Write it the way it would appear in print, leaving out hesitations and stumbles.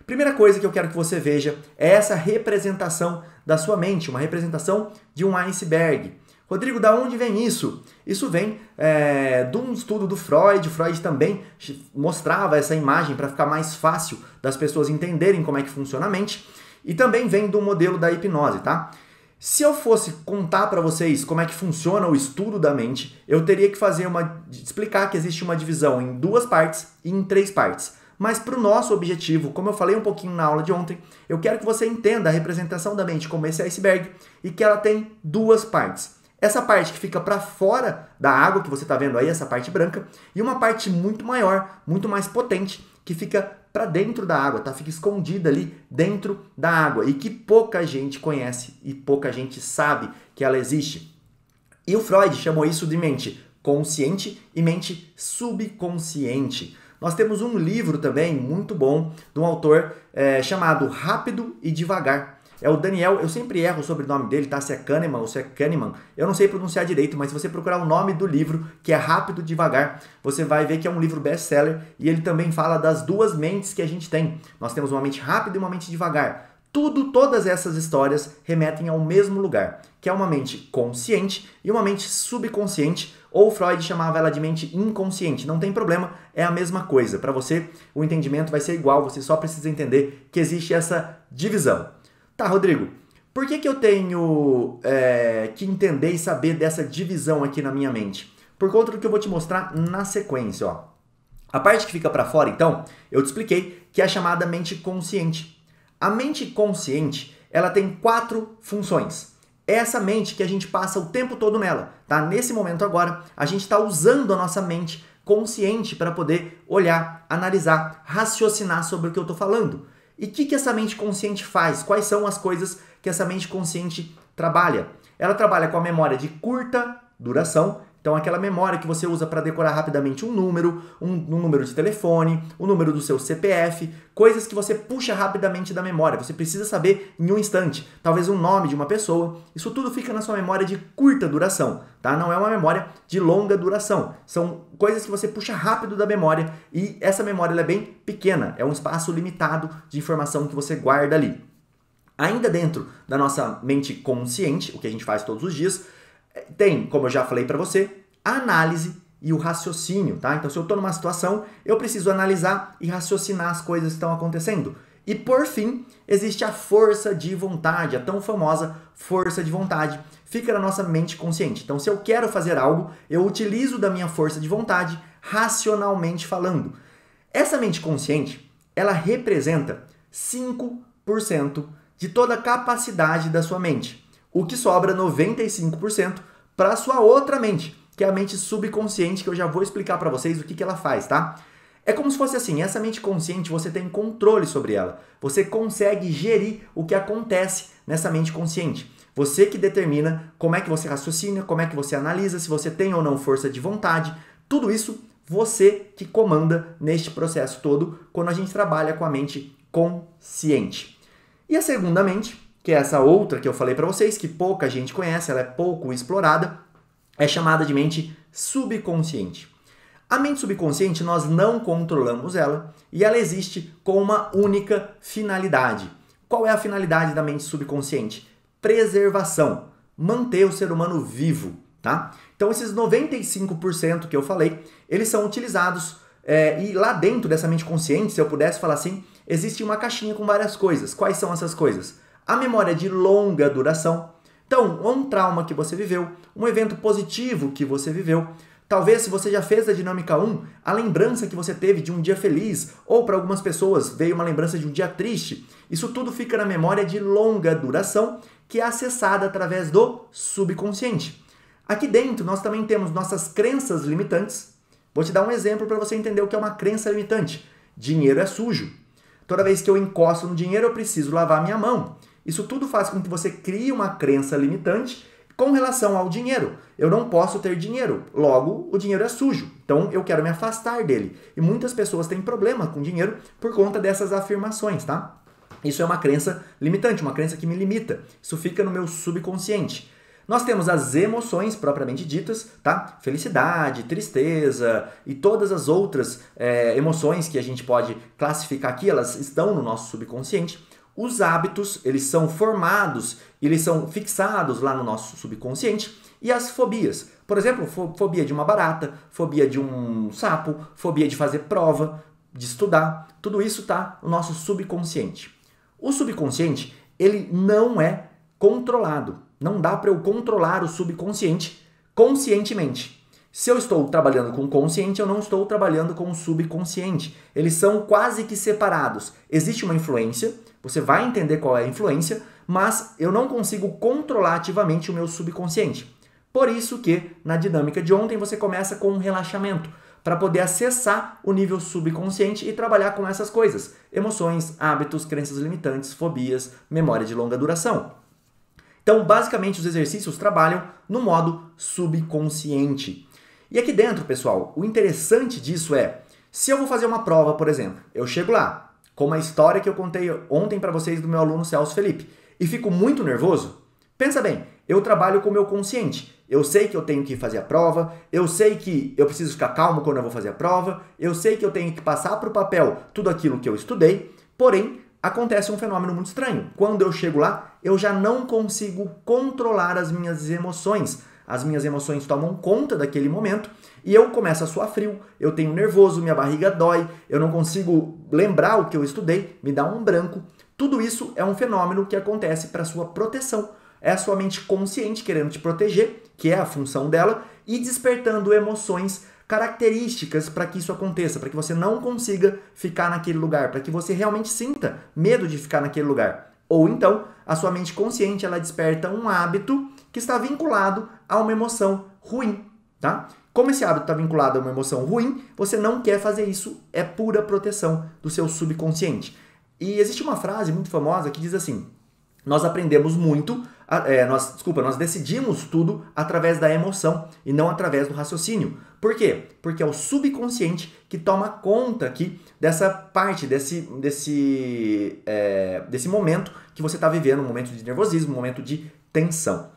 Primeira coisa que eu quero que você veja é essa representação da sua mente, uma representação de um iceberg. Rodrigo, da onde vem isso? Isso vem de um estudo do Freud. Freud também mostrava essa imagem para ficar mais fácil das pessoas entenderem como é que funciona a mente. E também vem do modelo da hipnose, tá? Se eu fosse contar para vocês como é que funciona o estudo da mente, eu teria que explicar que existe uma divisão em 2 partes e em 3 partes. Mas para o nosso objetivo, como eu falei um pouquinho na aula de ontem, eu quero que você entenda a representação da mente como esse iceberg e que ela tem 2 partes. Essa parte que fica para fora da água, que você está vendo aí, essa parte branca, e uma parte muito maior, muito mais potente, que fica para dentro da água, tá? Fica escondida ali dentro da água e que pouca gente conhece e pouca gente sabe que ela existe. E o Freud chamou isso de mente consciente e mente subconsciente. Nós temos um livro também muito bom de um autor chamado Rápido e Devagar. É o Daniel, eu sempre erro o sobrenome dele, tá? Se é Kahneman ou se é Kahneman, eu não sei pronunciar direito, mas se você procurar o nome do livro, que é Rápido e Devagar, você vai ver que é um livro best-seller e ele também fala das 2 mentes que a gente tem. Nós temos uma mente rápida e uma mente devagar. Todas essas histórias remetem ao mesmo lugar, que é uma mente consciente e uma mente subconsciente, ou Freud chamava ela de mente inconsciente. Não tem problema, é a mesma coisa. Para você, o entendimento vai ser igual, você só precisa entender que existe essa divisão. Tá, Rodrigo, por que eu tenho que entender e saber dessa divisão aqui na minha mente? Por conta do que eu vou te mostrar na sequência, ó. A parte que fica para fora, então, eu te expliquei que é a chamada mente consciente. A mente consciente, ela tem 4 funções. É essa mente que a gente passa o tempo todo nela, tá? Nesse momento agora, a gente está usando a nossa mente consciente para poder olhar, analisar, raciocinar sobre o que eu estou falando. E o que essa mente consciente faz? Quais são as coisas que essa mente consciente trabalha? Ela trabalha com a memória de curta duração. Então, aquela memória que você usa para decorar rapidamente um número de telefone, o número do seu CPF, coisas que você puxa rapidamente da memória. Você precisa saber em um instante, talvez um nome de uma pessoa. Isso tudo fica na sua memória de curta duração, tá? Não é uma memória de longa duração. São coisas que você puxa rápido da memória e essa memória ela é bem pequena. É um espaço limitado de informação que você guarda ali. Ainda dentro da nossa mente consciente, o que a gente faz todos os dias, tem, como eu já falei para você, a análise e o raciocínio, tá? Então, se eu estou numa situação, eu preciso analisar e raciocinar as coisas que estão acontecendo. E, por fim, existe a força de vontade, a tão famosa força de vontade. Fica na nossa mente consciente. Então, se eu quero fazer algo, eu utilizo da minha força de vontade, racionalmente falando. Essa mente consciente, ela representa 5% de toda a capacidade da sua mente. O que sobra 95% para a sua outra mente, que é a mente subconsciente, que eu já vou explicar para vocês o que ela faz, tá? É como se fosse assim, essa mente consciente, você tem controle sobre ela. Você consegue gerir o que acontece nessa mente consciente. Você que determina como é que você raciocina, como é que você analisa, se você tem ou não força de vontade. Tudo isso, você que comanda neste processo todo, quando a gente trabalha com a mente consciente. E a segunda mente, que é essa outra que eu falei para vocês, que pouca gente conhece, ela é pouco explorada, é chamada de mente subconsciente. A mente subconsciente, nós não controlamos ela e ela existe com uma única finalidade. Qual é a finalidade da mente subconsciente? Preservação, manter o ser humano vivo, tá? Então, esses 95% que eu falei, eles são utilizados e lá dentro dessa mente consciente, se eu pudesse falar assim, existe uma caixinha com várias coisas. Quais são essas coisas? A memória de longa duração. Então, um trauma que você viveu, um evento positivo que você viveu. Talvez, se você já fez a dinâmica 1, a lembrança que você teve de um dia feliz, ou para algumas pessoas veio uma lembrança de um dia triste. Isso tudo fica na memória de longa duração, que é acessada através do subconsciente. Aqui dentro, nós também temos nossas crenças limitantes. Vou te dar um exemplo para você entender o que é uma crença limitante. Dinheiro é sujo. Toda vez que eu encosto no dinheiro, eu preciso lavar minha mão. Isso tudo faz com que você crie uma crença limitante com relação ao dinheiro. Eu não posso ter dinheiro, logo o dinheiro é sujo. Então eu quero me afastar dele. E muitas pessoas têm problema com dinheiro por conta dessas afirmações, tá? Isso é uma crença limitante, uma crença que me limita. Isso fica no meu subconsciente. Nós temos as emoções propriamente ditas, tá? Felicidade, tristeza e todas as outras emoções que a gente pode classificar aqui, elas estão no nosso subconsciente. Os hábitos, eles são formados, eles são fixados lá no nosso subconsciente. E as fobias, por exemplo, fobia de uma barata, fobia de um sapo, fobia de fazer prova, de estudar, tudo isso está no nosso subconsciente. O subconsciente, ele não é controlado. Não dá para eu controlar o subconsciente conscientemente. Se eu estou trabalhando com o consciente, eu não estou trabalhando com o subconsciente. Eles são quase que separados. Existe uma influência, você vai entender qual é a influência, mas eu não consigo controlar ativamente o meu subconsciente. Por isso que, na dinâmica de ontem, você começa com um relaxamento, para poder acessar o nível subconsciente e trabalhar com essas coisas. Emoções, hábitos, crenças limitantes, fobias, memória de longa duração. Então, basicamente, os exercícios trabalham no modo subconsciente. E aqui dentro, pessoal, o interessante disso é, se eu vou fazer uma prova, por exemplo, eu chego lá, como a história que eu contei ontem para vocês do meu aluno Celso Felipe, e fico muito nervoso, pensa bem, eu trabalho com o meu consciente. Eu sei que eu tenho que fazer a prova, eu sei que eu preciso ficar calmo quando eu vou fazer a prova, eu sei que eu tenho que passar para o papel tudo aquilo que eu estudei, porém, acontece um fenômeno muito estranho. Quando eu chego lá, eu já não consigo controlar as minhas emoções. As minhas emoções tomam conta daquele momento e eu começo a suar frio, eu tenho nervoso, minha barriga dói, eu não consigo lembrar o que eu estudei, me dá um branco. Tudo isso é um fenômeno que acontece para sua proteção. É a sua mente consciente querendo te proteger, que é a função dela, e despertando emoções características para que isso aconteça, para que você não consiga ficar naquele lugar, para que você realmente sinta medo de ficar naquele lugar. Ou então, a sua mente consciente, ela desperta um hábito que está vinculado a uma emoção ruim, tá? Como esse hábito está vinculado a uma emoção ruim, você não quer fazer isso, é pura proteção do seu subconsciente. E existe uma frase muito famosa que diz assim: nós aprendemos muito, nós decidimos tudo através da emoção e não através do raciocínio. Por quê? Porque é o subconsciente que toma conta aqui dessa parte, desse momento que você está vivendo, um momento de nervosismo, um momento de tensão.